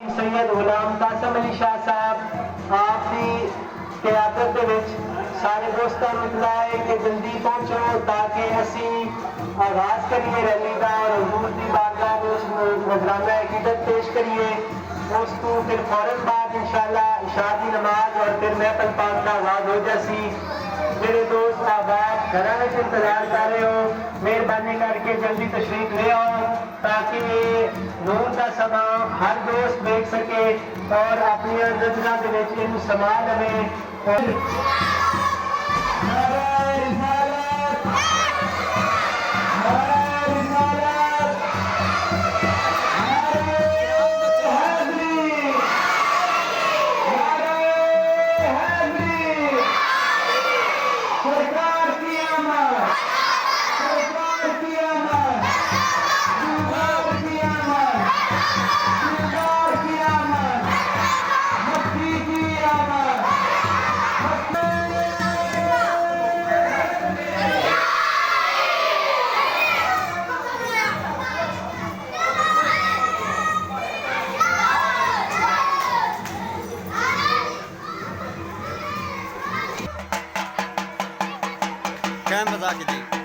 सैयद गुलाम कासम अली शाह साहब आप की क़यादत दे विच सारे दोस्तों को इतला है कि जल्दी पहुँचो ताकि असी आगाज़ करिए रैली का और हुजूर की बारगाह में उस नजराना अकीदत पेश करिए। उस तो फिर फौरन बाद इंशाअल्लाह इशा की नमाज और फिर महफिल पाक का आगाज़ हो जासी। मेरे दोस्त आबाद घर में इंतजार कर रहे हो, मेहरबानी करके जल्दी तशरीफ ले आओ ताकि नूर का समा हर दोस्त देख सके और अपनी नजरों के विच इन समा लवे। कैम बजा के दी